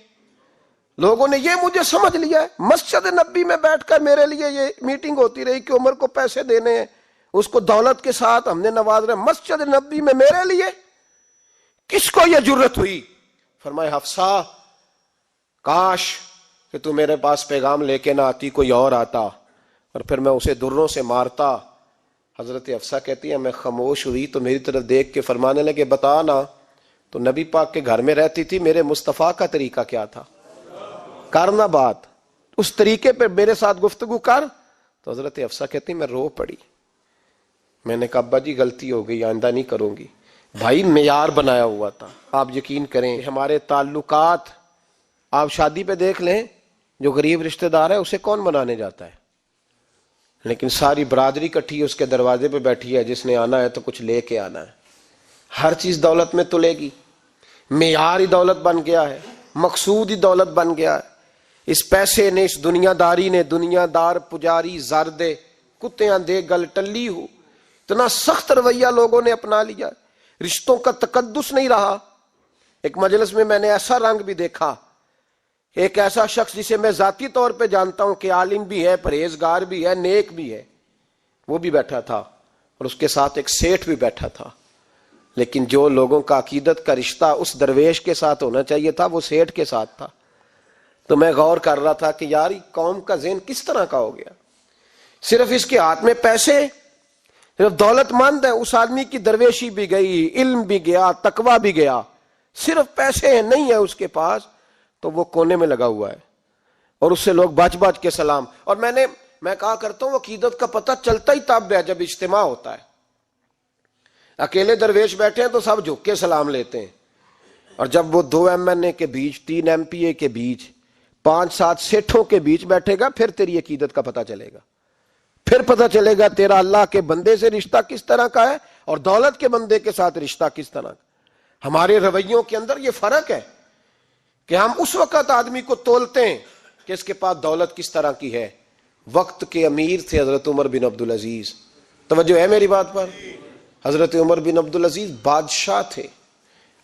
لوگوں نے یہ مجھے سمجھ لیا ہے, مسجد نبوی میں بیٹھ کر میرے لیے یہ میٹنگ ہوتی رہی کہ عمر کو پیسے دینے ہیں, اس کو دولت کے ساتھ ہم نے نواز رہے. مسجد نبوی میں میرے لیے کس کو یہ جرت ہوئی؟ فرمایا حفصہ کاش کہ تو میرے پاس پیغام لے کے نہ آتی, کوئی اور آتا اور پھر میں اسے دروں سے مارتا. حضرت حفصہ کہتی ہے میں خاموش ہوئی تو میری طرف دیکھ کے فرمانے لگے بتا نا, تو نبی پاک کے گھر میں رہتی تھی, میرے مصطفیٰ کا طریقہ کیا تھا, کرنا بات اس طریقے پہ میرے ساتھ گفتگو کر. تو حضرت حفصہ کہتی میں رو پڑی. میں نے کہا ابا جی غلطی ہو گئی, آئندہ نہیں کروں گی. بھائی معیار بنایا ہوا تھا, آپ یقین کریں ہمارے تعلقات آپ شادی پہ دیکھ لیں, جو غریب رشتہ دار ہے اسے کون بنانے جاتا ہے, لیکن ساری برادری کٹھی اس کے دروازے پہ بیٹھی ہے, جس نے آنا ہے تو کچھ لے کے آنا ہے. ہر چیز دولت میں تلے گی, معیار ہی دولت بن گیا ہے, مقصود ہی دولت بن گیا ہے. اس پیسے نے, اس دنیا داری نے, دنیا دار پجاری زردے کتیاں دے گل ٹلی ہو, اتنا سخت رویہ لوگوں نے اپنا لیا, رشتوں کا تقدس نہیں رہا. ایک مجلس میں نے ایسا رنگ بھی دیکھا, ایک ایسا شخص جسے میں ذاتی طور پہ جانتا ہوں کہ عالم بھی ہے, پرہیزگار بھی ہے, نیک بھی ہے, وہ بھی بیٹھا تھا, اور اس کے ساتھ ایک سیٹھ بھی بیٹھا تھا. لیکن جو لوگوں کا عقیدت کا رشتہ اس درویش کے ساتھ ہونا چاہیے تھا وہ سیٹھ کے ساتھ تھا. تو میں غور کر رہا تھا کہ یار قوم کا ذہن کس طرح کا ہو گیا, صرف اس کے ہاتھ میں پیسے, صرف دولت مند ہے. اس آدمی کی درویشی بھی گئی, علم بھی گیا, تقوی بھی گیا, صرف پیسے نہیں ہے اس کے پاس, تو وہ کونے میں لگا ہوا ہے, اور اس سے لوگ بچ بچ کے سلام. اور میں کہا کرتا ہوں عقیدت کا پتہ چلتا ہی تب ہے جب اجتماع ہوتا ہے. اکیلے درویش بیٹھے ہیں تو سب جھک کے سلام لیتے ہیں, اور جب وہ 2 MNA کے بیچ, 3 MPA کے بیچ, 5-7 سیٹھوں کے بیچ بیٹھے گا, پھر تیری عقیدت کا پتہ چلے گا, پھر پتہ چلے گا تیرا اللہ کے بندے سے رشتہ کس طرح کا ہے اور دولت کے بندے کے ساتھ رشتہ کس طرح کا. ہمارے رویوں کے اندر یہ فرق ہے کہ ہم اس وقت آدمی کو تولتے ہیں کہ اس کے پاس دولت کس طرح کی ہے. وقت کے امیر تھے حضرت عمر بن عبدالعزیز, توجہ ہے میری بات پر. حضرت عمر بن عبدالعزیز بادشاہ تھے,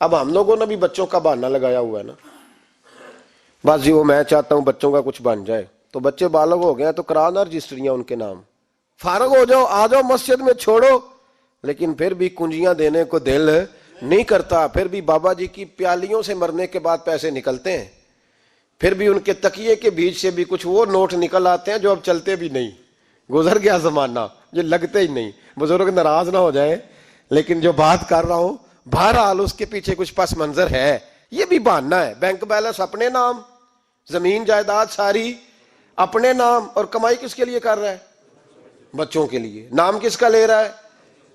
اب ہم لوگوں نے بھی بچوں کا بہانہ لگایا ہوا ہے نا، بس جی وہ میں چاہتا ہوں بچوں کا کچھ بن جائے، تو بچے بالغ ہو گئے ہیں تو کرانا رجسٹریاں ان کے نام، فارغ ہو جاؤ، آ جاؤ مسجد میں چھوڑو، لیکن پھر بھی کنجیاں دینے کو دل نہیں کرتا، پھر بھی بابا جی کی پیالیوں سے مرنے کے بعد پیسے نکلتے ہیں، پھر بھی ان کے تکیے کے بیچ سے بھی کچھ وہ نوٹ نکل آتے ہیں جو اب چلتے بھی نہیں، گزر گیا زمانہ، یہ لگتے ہی نہیں، بزرگ ناراض نہ ہو جائیں، لیکن جو بات کر رہا ہوں بہرحال اس کے پیچھے کچھ پس منظر ہے، یہ بھی بہانہ ہے، بینک بیلنس اپنے نام، زمین جائیداد ساری اپنے نام، اور کمائی کس کے لیے کر رہا ہے؟ بچوں کے لیے، نام کس کا لے رہا ہے؟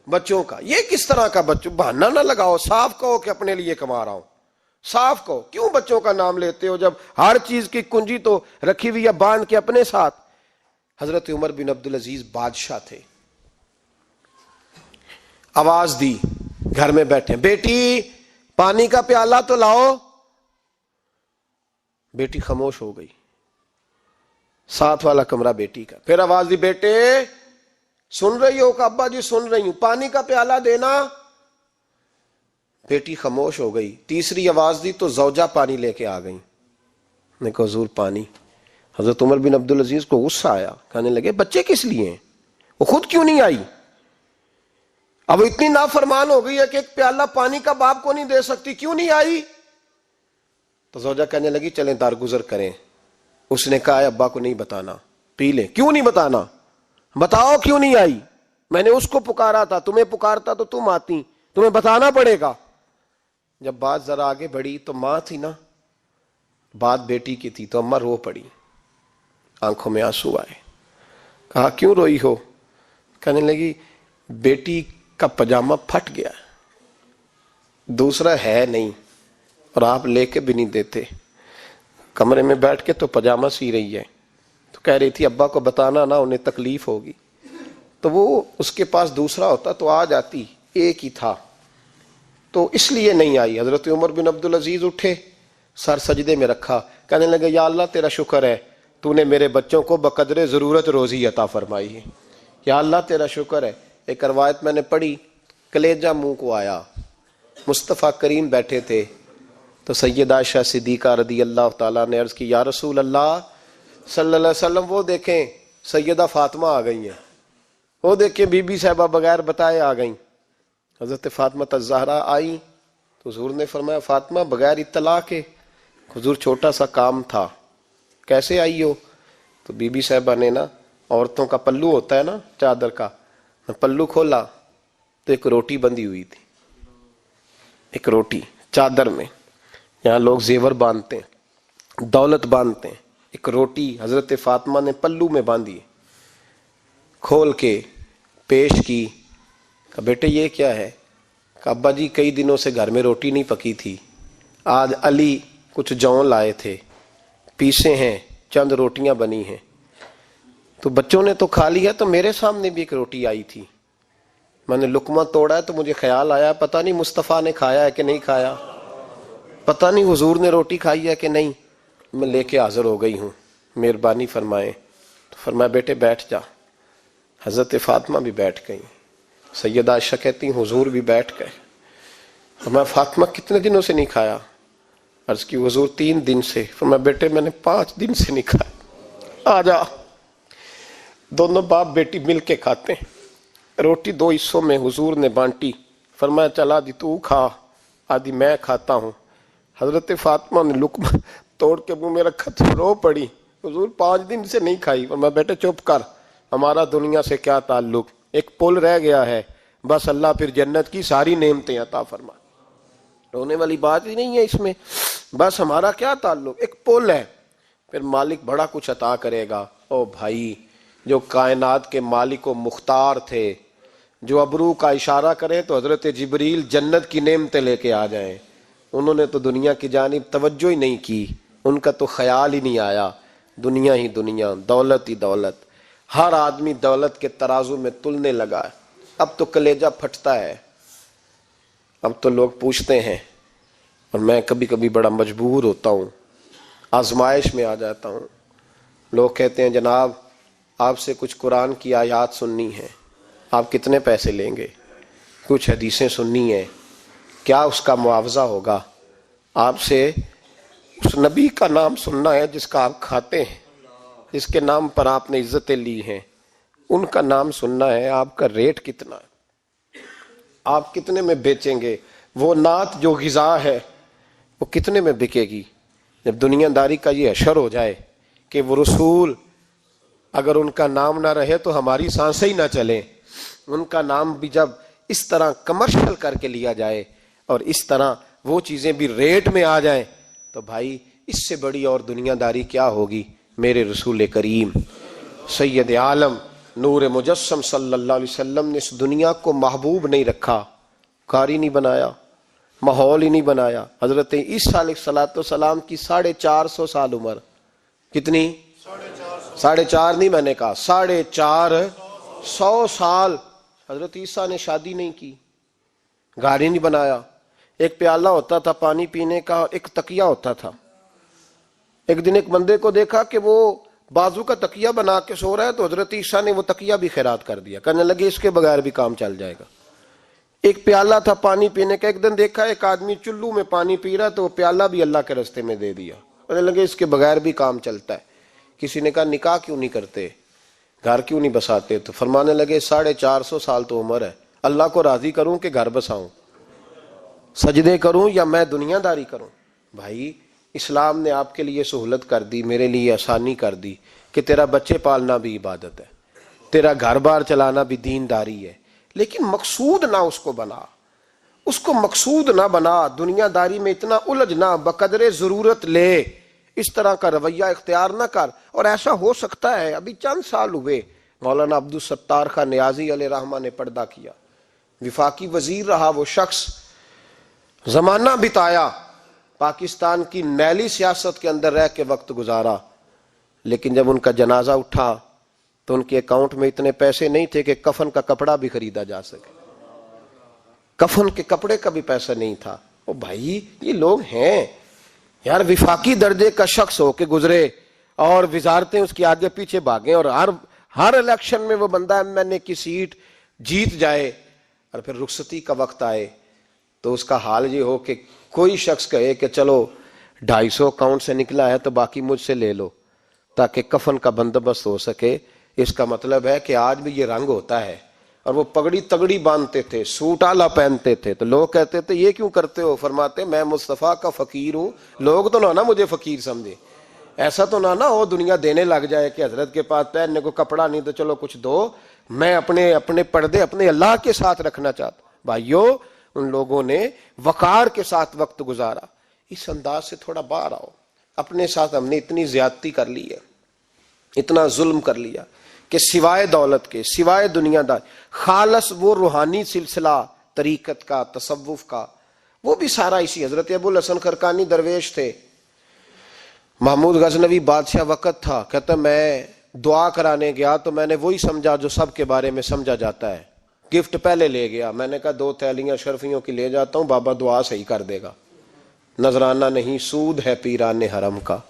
بچوں کا۔ یہ کس طرح کا بچوں بہانہ نہ لگاؤ، صاف کہو کہ اپنے لیے کما رہا ہوں، صاف کہو، کیوں بچوں کا نام لیتے ہو جب ہر چیز کی کنجی تو رکھی ہوئی ہے باندھ کے اپنے ساتھ۔ حضرت عمر بن عبدالعزیز بادشاہ تھے، آواز دی، گھر میں بیٹھے، بیٹی پانی کا پیالہ تو لاؤ، بیٹی خاموش ہو گئی، ساتھ والا کمرہ بیٹی کا، پھر آواز دی، بیٹے سن رہی ہو کہ ابا جی سن رہی ہوں، پانی کا پیالہ دینا، بیٹی خاموش ہو گئی، تیسری آواز دی تو زوجہ پانی لے کے آ گئی، نے کہا حضور پانی۔ حضرت عمر بن عبدالعزیز کو غصہ آیا، کہنے لگے بچے کس لیے ہیں، وہ خود کیوں نہیں آئی؟ اب اتنی نافرمان ہو گئی ہے کہ ایک پیالہ پانی کا باپ کو نہیں دے سکتی، کیوں نہیں آئی؟ تو زوجہ کہنے لگی چلیں درگزر کریں۔ اس نے کہا ابا کو نہیں بتانا، پی لیں۔ کیوں نہیں بتانا؟ بتاؤ کیوں نہیں آئی، میں نے اس کو پکارا تھا، تمہیں پکارتا تو تم آتی، تمہیں بتانا پڑے گا۔ جب بات ذرا آگے بڑھی تو ماں تھی نا، بات بیٹی کی تھی، تو اماں رو پڑی، آنکھوں میں آنسو آئے، کہا کیوں روئی ہو؟ کہنے لگی بیٹی کا پجامہ پھٹ گیا، دوسرا ہے نہیں، اور آپ لے کے بھی نہیں دیتے، کمرے میں بیٹھ کے تو پجامہ سی رہی ہے، تو کہہ رہی تھی ابا کو بتانا نا، انہیں تکلیف ہوگی، تو وہ اس کے پاس دوسرا ہوتا تو آ جاتی، ایک ہی تھا، تو اس لیے نہیں آئی۔ حضرت عمر بن عبدالعزیز اٹھے، سر سجدے میں رکھا، کہنے لگے یا اللہ تیرا شکر ہے، تو نے میرے بچوں کو بقدر ضرورت روزی عطا فرمائی ہے، یا اللہ تیرا شکر ہے۔ ایک روایت میں نے پڑھی، کلیجہ منہ کو آیا، مصطفیٰ کریم بیٹھے تھے، تو سیدہ عائشہ صدیقہ رضی اللہ تعالیٰ نے عرض کی یا رسول اللہ صلی اللہ علیہ وسلم، وہ دیکھیں سیدہ فاطمہ آ گئی ہیں، وہ دیکھیں بی بی صاحبہ بغیر بتائے آ گئیں۔ حضرت فاطمہ الزہرا آئی تو حضور نے فرمایا فاطمہ بغیر اطلاع کے؟ حضور چھوٹا سا کام تھا۔ کیسے آئی ہو؟ تو بی بی صاحبہ نے نا، عورتوں کا پلو ہوتا ہے نا چادر کا، پلو کھولا تو ایک روٹی بندھی ہوئی تھی، ایک روٹی چادر میں، یہاں لوگ زیور باندھتے ہیں، دولت باندھتے ہیں، ایک روٹی حضرت فاطمہ نے پلو میں باندھی، کھول کے پیش کی، کہا بیٹے یہ کیا ہے؟ کہا ابا جی کئی دنوں سے گھر میں روٹی نہیں پکی تھی، آج علی کچھ جوں لائے تھے، پیسے ہیں، چند روٹیاں بنی ہیں، تو بچوں نے تو کھا لیا، تو میرے سامنے بھی ایک روٹی آئی تھی، میں نے لقمہ توڑا ہے تو مجھے خیال آیا پتہ نہیں مصطفیٰ نے کھایا ہے کہ نہیں کھایا، پتہ نہیں حضور نے روٹی کھائی ہے کہ نہیں، میں لے کے حاضر ہو گئی ہوں، مہربانی فرمائیں۔ تو فرمایا بیٹے بیٹھ جا۔ حضرت فاطمہ بھی بیٹھ گئی، سیدہ عائشہ کہتی حضور بھی بیٹھ گئے۔ فرمایا فاطمہ کتنے دنوں سے نہیں کھایا؟ عرض کی حضور 3 دن سے۔ فرمایا بیٹے میں نے 5 دن سے نہیں کھایا، آ جا۔ دونوں باپ بیٹی مل کے کھاتے ہیں، روٹی 2 حصوں میں حضور نے بانٹی، فرمایا چلا آدھی تو کھا، آدھی میں کھاتا ہوں۔ حضرت فاطمہ نے لقمہ توڑ کے منہ میں رکھا تو رو پڑی، حضور 5 دن سے نہیں کھائی۔ فرمایا بیٹے چپ کر، ہمارا دنیا سے کیا تعلق، ایک پل رہ گیا ہے، بس اللہ پھر جنت کی ساری نعمتیں عطا فرما، رونے والی بات ہی نہیں ہے اس میں، بس ہمارا کیا تعلق، ایک پل ہے، پھر مالک بڑا کچھ عطا کرے گا۔ او بھائی، جو کائنات کے مالک و مختار تھے، جو ابرو کا اشارہ کرے تو حضرت جبریل جنت کی نعمتیں لے کے آ جائیں، انہوں نے تو دنیا کی جانب توجہ ہی نہیں کی، ان کا تو خیال ہی نہیں آیا، دنیا ہی دنیا، دولت ہی دولت، ہر آدمی دولت کے ترازو میں تلنے لگا ہے۔ اب تو کلیجہ پھٹتا ہے، اب تو لوگ پوچھتے ہیں، اور میں کبھی کبھی بڑا مجبور ہوتا ہوں، آزمائش میں آ جاتا ہوں، لوگ کہتے ہیں جناب آپ سے کچھ قرآن کی آیات سننی ہے، آپ کتنے پیسے لیں گے؟ کچھ حدیثیں سننی ہیں، کیا اس کا معاوضہ ہوگا؟ آپ سے اس نبی کا نام سننا ہے جس کا آپ کھاتے ہیں، جس کے نام پر آپ نے عزتیں لی ہیں، ان کا نام سننا ہے۔ آپ کا ریٹ کتنا ہے؟ آپ کتنے میں بیچیں گے؟ وہ نعت جو غذا ہے وہ کتنے میں بکے گی؟ جب دنیا داری کا یہ حشر ہو جائے کہ وہ رسول اگر ان کا نام نہ رہے تو ہماری سانسیں ہی نہ چلیں، ان کا نام بھی جب اس طرح کمرشل کر کے لیا جائے اور اس طرح وہ چیزیں بھی ریٹ میں آ جائیں، تو بھائی اس سے بڑی اور دنیا داری کیا ہوگی؟ میرے رسول کریم سید عالم نور مجسم صلی اللہ علیہ وسلم نے اس دنیا کو محبوب نہیں رکھا، کاری نہیں بنایا، ماحول ہی نہیں بنایا۔ حضرت عیسیٰ علیہ الصلوۃ والسلام کی 450 سال عمر، کتنی؟ 4.5 نہیں، میں نے کہا 450 سال حضرت عیسیٰ نے شادی نہیں کی، گھر ہی نہیں بنایا، ایک پیالہ ہوتا تھا پانی پینے کا، ایک تکیہ ہوتا تھا۔ ایک دن ایک بندے کو دیکھا کہ وہ بازو کا تکیہ بنا کے سو رہا ہے، تو حضرت عیسیٰ نے وہ تکیہ بھی خیرات کر دیا، کہنے لگے اس کے بغیر بھی کام چل جائے گا۔ ایک پیالہ تھا پانی پینے کا، ایک دن دیکھا ایک آدمی چلو میں پانی پی رہا، تو وہ پیالہ بھی اللہ کے راستے میں دے دیا، کہنے لگے اس کے بغیر بھی کام چلتا ہے۔ کسی نے کہا نکاح کیوں نہیں کرتے، گھر کیوں نہیں بساتے؟ تو فرمانے لگے 450 سال تو عمر ہے، اللہ کو راضی کروں کہ گھر بساؤں، سجدے کروں یا میں دنیا داری کروں؟ بھائی اسلام نے آپ کے لیے سہولت کر دی، میرے لیے آسانی کر دی کہ تیرا بچے پالنا بھی عبادت ہے، تیرا گھر بار چلانا بھی دینداری ہے، لیکن مقصود نہ اس کو بنا، اس کو مقصود نہ بنا، دنیا داری میں اتنا الجھ نہ، بقدر ضرورت لے، اس طرح کا رویہ اختیار نہ کر۔ اور ایسا ہو سکتا ہے، ابھی چند سال ہوئے مولانا عبدالستار خان نیازی علیہ رحمہ نے پردہ کیا، وفاقی وزیر رہا وہ شخص، زمانہ بتایا، پاکستان کی میلی سیاست کے اندر رہ کے وقت گزارا، لیکن جب ان کا جنازہ اٹھا تو ان کے اکاؤنٹ میں اتنے پیسے نہیں تھے کہ کفن کا کپڑا بھی خریدا جا سکے، کفن کے کپڑے کا بھی پیسہ نہیں تھا۔ او بھائی یہ لوگ ہیں یار، وفاقی درجے کا شخص ہو کے گزرے اور وزارتیں اس کے آگے پیچھے بھاگیں، اور ہر الیکشن میں وہ بندہ MNA کی سیٹ جیت جائے، اور پھر رخصتی کا وقت آئے تو اس کا حال یہ ہو کہ کوئی شخص کہے کہ چلو 250 اکاؤنٹ سے نکلا ہے تو باقی مجھ سے لے لو تاکہ کفن کا بندوبست ہو سکے۔ اس کا مطلب ہے کہ آج بھی یہ رنگ ہوتا ہے۔ اور وہ پگڑی تگڑی باندھتے تھے، سوٹ اعلیٰ پہنتے تھے، تو لوگ کہتے تھے یہ کیوں کرتے ہو؟ فرماتے میں مصطفیٰ کا فقیر ہوں، لوگ تو نہ مجھے فقیر سمجھے، ایسا تو نہ ہو دنیا دینے لگ جائے کہ حضرت کے پاس پہننے کو کپڑا نہیں تو چلو کچھ دو، میں اپنے پردے اپنے اللہ کے ساتھ رکھنا چاہتا ہوں۔ بھائیو ان لوگوں نے وقار کے ساتھ وقت گزارا۔ اس انداز سے تھوڑا باہر آؤ۔ اپنے ساتھ ہم نے اتنی زیادتی کر لی ہے، اتنا ظلم کر لیا کہ سوائے دولت کے، سوائے دنیا دار، خالص وہ روحانی سلسلہ طریقت کا، تصوف کا، وہ بھی سارا اسی۔ حضرت ابو الحسن خرقانی درویش تھے، محمود غزنوی بادشاہ وقت تھا، کہتا میں دعا کرانے گیا تو میں نے وہی سمجھا جو سب کے بارے میں سمجھا جاتا ہے، گفٹ پہلے لے گیا، میں نے کہا 2 تھیلیاں شرفیوں کی لے جاتا ہوں، بابا دعا صحیح کر دے گا، نذرانہ نہیں، سود ہے پیران حرم کا۔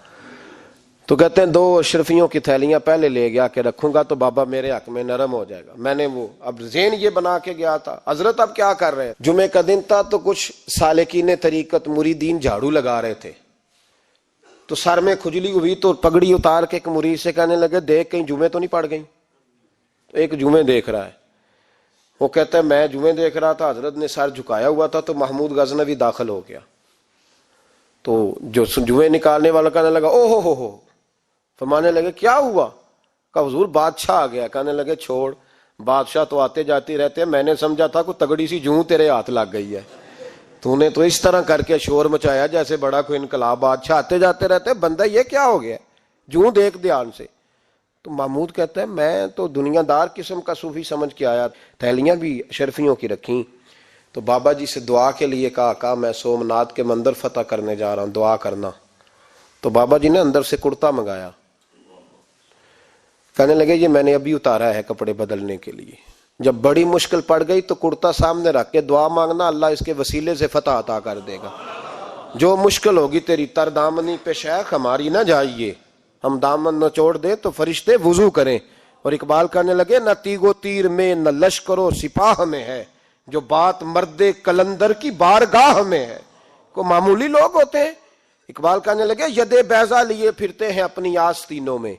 تو کہتے ہیں 2 اشرفیوں کی تھیلیاں پہلے لے گیا کہ رکھوں گا تو بابا میرے حق میں نرم ہو جائے گا۔ میں نے وہ اب ذہن یہ بنا کے گیا تھا، حضرت اب کیا کر رہے ہیں؟ جمعے کا دن تھا تو کچھ سالکین طریقت مریدین جھاڑو لگا رہے تھے، تو سر میں کھجلی ہوئی تو پگڑی اتار کے ایک مرید سے کہنے لگے دیکھ کہیں جمعے تو نہیں پڑ گئی؟ تو ایک جمعے دیکھ رہا ہے، وہ کہتا ہے میں جمعے دیکھ رہا تھا، حضرت نے سر جھکایا ہوا تھا تو محمود غزنوی داخل ہو گیا، تو جو جمعے نکالنے والا کہنے لگا او ہو، فرمانے لگے کیا ہوا؟ کہا حضور بادشاہ آ گیا۔ کہنے لگے چھوڑ، بادشاہ تو آتے جاتے رہتے ہیں، میں نے سمجھا تھا کوئی تگڑی سی جوں تیرے ہاتھ لگ گئی ہے، تو نے تو اس طرح کر کے شور مچایا جیسے بڑا کوئی انقلاب، بادشاہ آتے جاتے رہتے، بندہ یہ کیا ہو گیا؟ جوں دیکھ دھیان سے۔ تو محمود کہتا ہے میں تو دنیا دار قسم کا صوفی سمجھ کے آیا، تھیلیاں بھی شرفیوں کی رکھیں، تو بابا جی سے دعا کے لیے کہا میں سومناتھ کے مندر فتح کرنے جا رہا ہوں، دعا کرنا۔ تو بابا جی نے اندر سے کرتا منگایا، کہنے لگے یہ میں نے ابھی اتارا ہے کپڑے بدلنے کے لیے، جب بڑی مشکل پڑ گئی تو کرتا سامنے رکھ کے دعا مانگنا، اللہ اس کے وسیلے سے فتح عطا کر دے گا۔ جو مشکل ہوگی تیری تر دامنی پہ شیخ ہماری نہ جائیے، ہم دامن نہ چھوڑ دے تو فرشتے وضو کریں۔ اور اقبال کہنے لگے نہ تیگ و تیر میں نہ لشکر و سپاہ میں ہے، جو بات مرد کلندر کی بارگاہ میں ہے، کو معمولی لوگ ہوتے ہیں۔ اقبال کہنے لگے یدے بیضا لیے پھرتے ہیں اپنی آستینوں میں،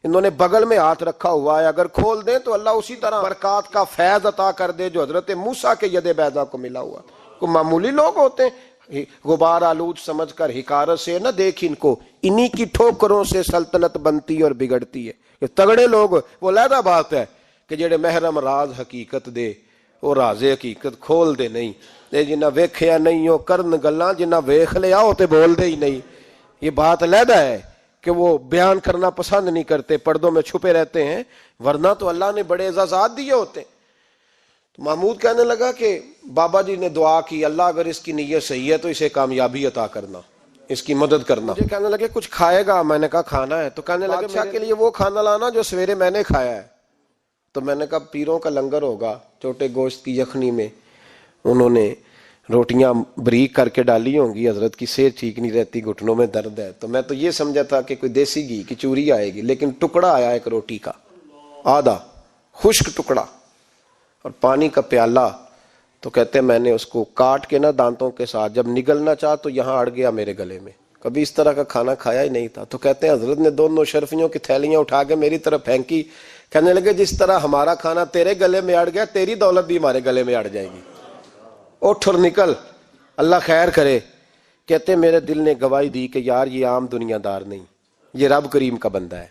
انہوں نے بغل میں ہاتھ رکھا ہوا ہے، اگر کھول دیں تو اللہ اسی طرح برکات کا فیض عطا کر دے جو حضرت موسیٰ کے ید بیضا کو ملا ہوا۔ کو معمولی لوگ ہوتے ہیں، غبار آلود سمجھ کر حکارت سے نہ دیکھ ان کو، انہی کی ٹھوکروں سے سلطنت بنتی اور بگڑتی ہے۔ یہ تگڑے لوگ وہ علیحدہ بات ہے کہ جڑے محرم راز حقیقت دے وہ راز حقیقت کھول دے نہیں، جنہ ویکھیا نہیں ہو کرن گلاں، جنہ ویکھ لیا ہو تے بول دے ہی نہیں۔ یہ بات علیحدہ ہے کہ وہ بیان کرنا پسند نہیں کرتے، پردوں میں چھپے رہتے ہیں، ورنہ تو اللہ نے بڑے اعزازات دیے ہوتے ہیں۔ تو محمود کہنے لگا کہ بابا جی نے دعا کی اللہ اگر اس کی نیت صحیح ہے تو اسے کامیابی عطا کرنا، اس کی مدد کرنا۔ مجھے کہنے لگے کچھ کھائے گا؟ میں نے کہا کھانا ہے۔ تو کہنے لگے بادشاہ کے لیے وہ کھانا لانا جو سویرے میں نے کھایا ہے۔ تو میں نے کہا پیروں کا لنگر ہوگا، چھوٹے گوشت کی یخنی میں انہوں نے روٹیاں بریک کر کے ڈالی ہوں گی، حضرت کی صحت ٹھیک نہیں رہتی، گھٹنوں میں درد ہے۔ تو میں تو یہ سمجھا تھا کہ کوئی دیسی گھی کی چوری آئے گی، لیکن ٹکڑا آیا ایک روٹی کا، آدھا خشک ٹکڑا اور پانی کا پیالہ۔ تو کہتے ہیں میں نے اس کو کاٹ کے نا دانتوں کے ساتھ جب نگلنا چاہا تو یہاں اڑ گیا میرے گلے میں، کبھی اس طرح کا کھانا کھایا ہی نہیں تھا۔ تو کہتے ہیں حضرت نے دونوں شرفیوں کی تھیلیاں اٹھا کے میری طرف پھینکی، کہنے لگے جس طرح ہمارا کھانا تیرے گلے میں اڑ گیا تیری دولت بھی ہمارے گلے میں اڑ جائے گی، اٹھ اور نکل، اللہ خیر کرے۔ کہتے ہیں میرے دل نے گواہی دی کہ یار یہ عام دنیا دار نہیں، یہ رب کریم کا بندہ ہے۔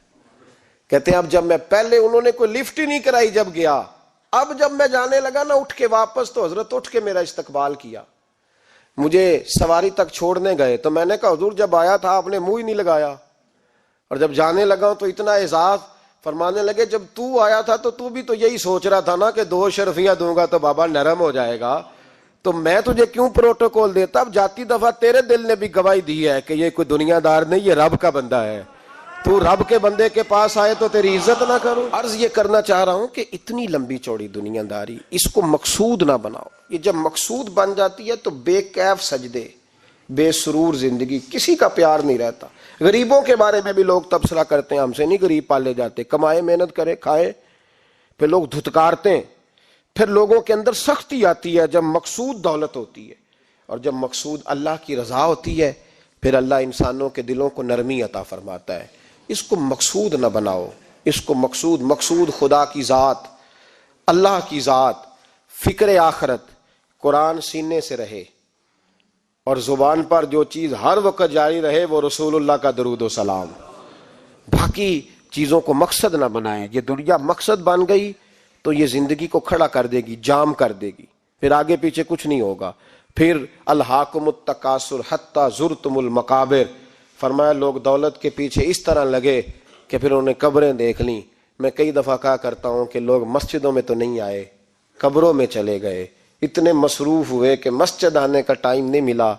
کہتے ہیں اب جب میں پہلے انہوں نے کوئی لفٹ ہی نہیں کرائی جب گیا، اب جب میں جانے لگا نا اٹھ کے واپس تو حضرت اٹھ کے میرا استقبال کیا، مجھے سواری تک چھوڑنے گئے۔ تو میں نے کہا حضور جب آیا تھا آپ نے منہ ہی نہیں لگایا، اور جب جانے لگا تو اتنا اعزاز۔ فرمانے لگے جب تو آیا تھا تو تو بھی تو یہی سوچ رہا تھا نا کہ 2 شرفیاں دوں گا تو بابا نرم ہو جائے گا، تو میں تجھے کیوں پروٹوکول دیتا؟ اب جاتی دفعہ تیرے دل نے بھی گواہی دی ہے کہ یہ کوئی دنیا دار نہیں، یہ رب کا بندہ ہے، تو رب کے بندے کے پاس آئے تو تیری عزت نہ کروں۔ عرض یہ کرنا چاہ رہا ہوں کہ اتنی لمبی چوڑی دنیا داری اس کو مقصود نہ بناؤ، یہ جب مقصود بن جاتی ہے تو بے کیف سجدے، بے سرور زندگی، کسی کا پیار نہیں رہتا۔ غریبوں کے بارے میں بھی لوگ تبصرہ کرتے ہیں، ہم سے نہیں غریب پالے جاتے، کمائے محنت کرے کھائے، پھر لوگ دھتکارتے ہیں۔ پھر لوگوں کے اندر سختی آتی ہے جب مقصود دولت ہوتی ہے، اور جب مقصود اللہ کی رضا ہوتی ہے پھر اللہ انسانوں کے دلوں کو نرمی عطا فرماتا ہے۔ اس کو مقصود نہ بناؤ، اس کو مقصود خدا کی ذات، اللہ کی ذات، فکر آخرت، قرآن سینے سے رہے، اور زبان پر جو چیز ہر وقت جاری رہے وہ رسول اللہ کا درود و سلام۔ باقی چیزوں کو مقصد نہ بنائیں، یہ دنیا مقصد بن گئی تو یہ زندگی کو کھڑا کر دے گی، جام کر دے گی، پھر آگے پیچھے کچھ نہیں ہوگا۔ پھر الہاکم التکاثر حتی زرتم المقابر، فرمایا لوگ دولت کے پیچھے اس طرح لگے کہ پھر انہوں نے قبریں دیکھ لیں۔ میں کئی دفعہ کہا کرتا ہوں کہ لوگ مسجدوں میں تو نہیں آئے، قبروں میں چلے گئے، اتنے مصروف ہوئے کہ مسجد آنے کا ٹائم نہیں ملا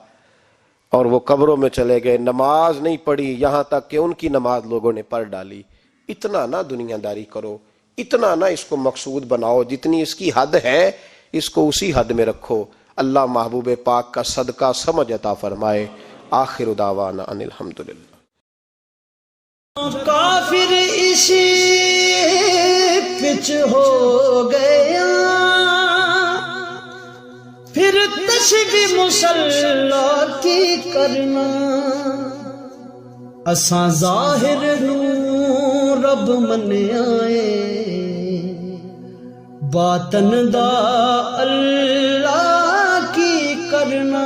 اور وہ قبروں میں چلے گئے، نماز نہیں پڑھی، یہاں تک کہ ان کی نماز لوگوں نے پڑھ ڈالی۔ اتنا نہ دنیا داری کرو، اتنا نہ اس کو مقصود بناؤ، جتنی اس کی حد ہے اس کو اسی حد میں رکھو۔ اللہ محبوب پاک کا صدقہ سمجھ عطا فرمائے۔ آخر دعوانا ان الحمدللہ۔ کافر اسی پچ ہو گیا، پھر تشبیہ مصلی کی کرنا، اساں ظاہر نوں رب منیائے، باطن دا اللہ کی کرنا،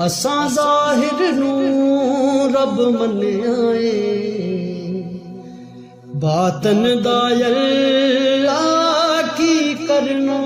اساں ظاہر نوں رب منیائے، باطن دا اللہ کی کرنا۔